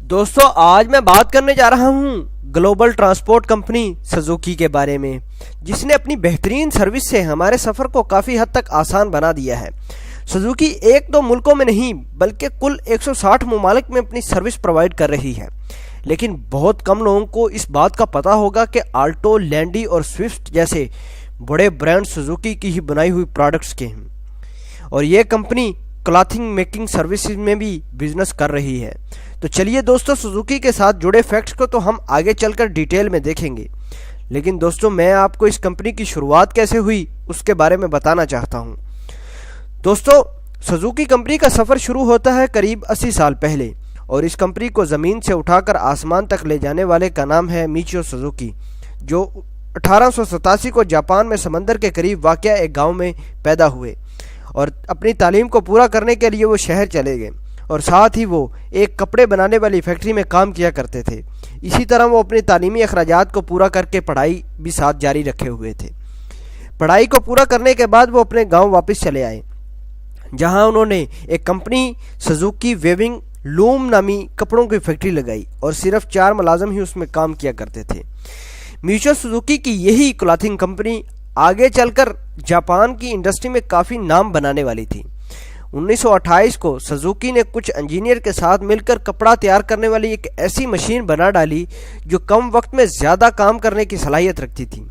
دوستو آج میں بات کرنے جا رہا ہوں گلوبل ٹرانسپورٹ کمپنی سزوکی کے بارے میں، جس نے اپنی بہترین سروس سے ہمارے سفر کو کافی حد تک آسان بنا دیا ہے۔ سزوکی ایک دو ملکوں میں نہیں بلکہ کل 160 ممالک میں اپنی سروس پرووائڈ کر رہی ہے، لیکن بہت کم لوگوں کو اس بات کا پتہ ہوگا کہ آلٹو، لینڈی اور سوئفٹ جیسے بڑے برانڈ سزوکی کی ہی بنائی ہوئی پروڈکٹس کے ہیں، اور یہ کمپنی کلاتھنگ میکنگ سروسز میں بھی بزنس کر رہی ہے۔ تو چلیے دوستو، سزوکی کے ساتھ جڑے فیکٹس کو تو ہم آگے چل کر ڈیٹیل میں دیکھیں گے، لیکن دوستو میں آپ کو اس کمپنی کی شروعات کیسے ہوئی اس کے بارے میں بتانا چاہتا ہوں۔ دوستو سزوکی کمپنی کا سفر شروع ہوتا ہے قریب 80 سال پہلے، اور اس کمپنی کو زمین سے اٹھا کر آسمان تک لے جانے والے کا نام ہے میچیو سزوکی، جو 1887 کو جاپان میں سمندر کے قریب واقع ایک گاؤں میں پیدا ہوئے، اور اپنی تعلیم کو پورا کرنے کے لیے وہ شہر چلے گئے، اور ساتھ ہی وہ ایک کپڑے بنانے والی فیکٹری میں کام کیا کرتے تھے۔ اسی طرح وہ اپنی تعلیمی اخراجات کو پورا کر کے پڑھائی بھی ساتھ جاری رکھے ہوئے تھے۔ پڑھائی کو پورا کرنے کے بعد وہ اپنے گاؤں واپس چلے آئے، جہاں انہوں نے ایک کمپنی سزوکی ویونگ لوم نامی کپڑوں کی فیکٹری لگائی، اور صرف 4 ملازم ہی اس میں کام کیا کرتے تھے۔ میچیو سزوکی کی یہی کلاتھنگ کمپنی آگے چل کر جاپان کی انڈسٹری میں کافی نام بنانے والی تھی۔ 1928 کو سزوکی نے کچھ انجینئر کے ساتھ مل کر کپڑا تیار کرنے والی ایک ایسی مشین بنا ڈالی جو کم وقت میں زیادہ کام کرنے کی صلاحیت رکھتی تھی۔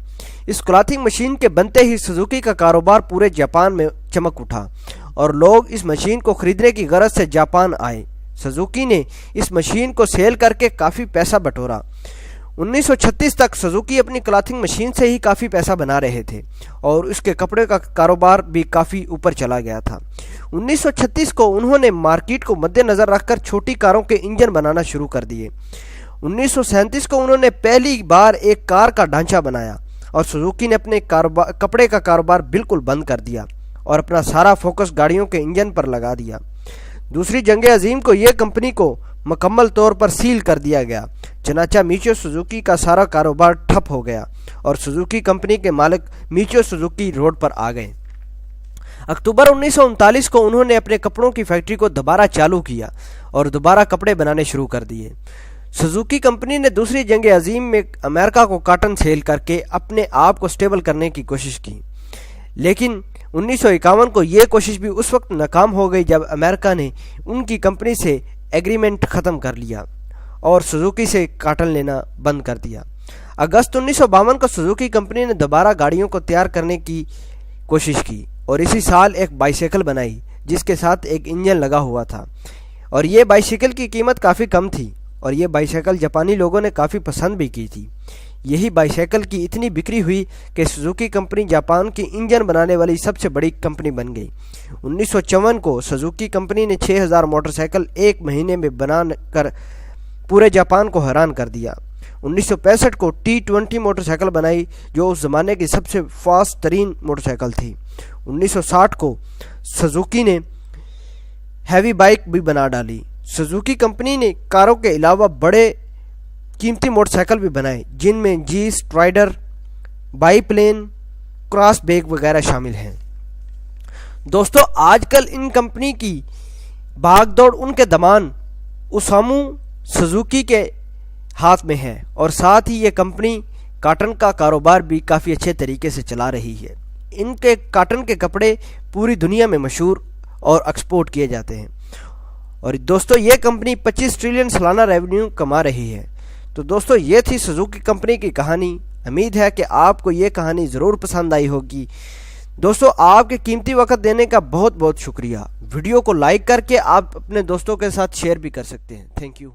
اس کلاتھنگ مشین کے بنتے ہی سزوکی کا کاروبار پورے جاپان میں چمک اٹھا، اور لوگ اس مشین کو خریدنے کی غرض سے جاپان آئے۔ سزوکی نے اس مشین کو سیل کر کے کافی پیسہ بٹورا۔ 1936 تک سزوکی اپنی کلاتھنگ مشین سے ہی کافی پیسہ بنا رہے تھے، اور اس کے کپڑے کا کاروبار بھی کافی اوپر چلا گیا تھا۔ 1936 کو انہوں نے مارکیٹ کو مد نظر رکھ کر چھوٹی کاروں کے انجن بنانا شروع کر دیے۔ 1937 کو انہوں نے پہلی بار ایک کار کا ڈھانچہ بنایا، اور سزوکی نے اپنے کپڑے کا کاروبار بالکل بند کر دیا اور اپنا سارا فوکس گاڑیوں کے انجن پر لگا دیا۔ دوسری جنگ عظیم کو یہ کمپنی کو مکمل طور پر سیل کر دیا گیا، چنانچہ میچیو سزوکی کا سارا کاروبار ٹھپ ہو گیا، اور سزوکی کمپنی کے مالک میچیو سزوکی روڈ پر آ گئے۔ اکتوبر 1939 کو انہوں نے اپنے کپڑوں کی فیکٹری کو دوبارہ چالو کیا اور دوبارہ کپڑے بنانے شروع کر دیے۔ سزوکی کمپنی نے دوسری جنگ عظیم میں امریکہ کو کاٹن سیل کر کے اپنے آپ کو سٹیبل کرنے کی کوشش کی، لیکن 1951 کو یہ کوشش بھی اس وقت ناکام ہو گئی جب امریکہ نے ان کی کمپنی سے ایگریمنٹ ختم کر لیا اور سزوکی سے کاٹن لینا بند کر دیا۔ اگست 1952 کو سزوکی کمپنی نے دوبارہ گاڑیوں کو تیار کرنے کی کوشش کی، اور اسی سال ایک بائیسیکل بنائی جس کے ساتھ ایک انجن لگا ہوا تھا، اور یہ بائیسیکل کی قیمت کافی کم تھی، اور یہ بائیسیکل جاپانی لوگوں نے کافی پسند بھی کی تھی۔ یہی بائیسیکل کی اتنی بکری ہوئی کہ سزوکی کمپنی جاپان کی انجن بنانے والی سب سے بڑی کمپنی بن گئی۔ 1954 کو سزوکی کمپنی نے 6000 موٹر سائیکل ایک مہینے میں بنا کر پورے جاپان کو حیران کر دیا۔ 1965 کو T20 موٹر سائیکل بنائی، جو اس زمانے کی سب سے فاسٹ ترین موٹر سائیکل تھی۔ 1960 کو سزوکی نے ہیوی بائک بھی بنا ڈالی۔ سزوکی کمپنی نے کاروں کے علاوہ بڑے قیمتی موٹر سائیکل بھی بنائے، جن میں جی اسٹرائڈر، بائی پلین، کراس بیک وغیرہ شامل ہیں۔ دوستو آج کل ان کمپنی کی بھاگ دوڑ ان کے دمان اوسامو سزوکی کے ہاتھ میں ہے، اور ساتھ ہی یہ کمپنی کاٹن کا کاروبار بھی کافی اچھے طریقے سے چلا رہی ہے۔ ان کے کاٹن کے کپڑے پوری دنیا میں مشہور اور ایکسپورٹ کیے جاتے ہیں، اور دوستو یہ کمپنی 25 ٹریلین سالانہ ریونیو کما رہی ہے۔ تو دوستو یہ تھی سزوکی کمپنی کی کہانی۔ امید ہے کہ آپ کو یہ کہانی ضرور پسند آئی ہوگی۔ دوستو آپ کے قیمتی وقت دینے کا بہت بہت شکریہ۔ ویڈیو کو لائک کر کے آپ اپنے دوستوں کے ساتھ شیئر بھی کر سکتے ہیں۔ Thank you.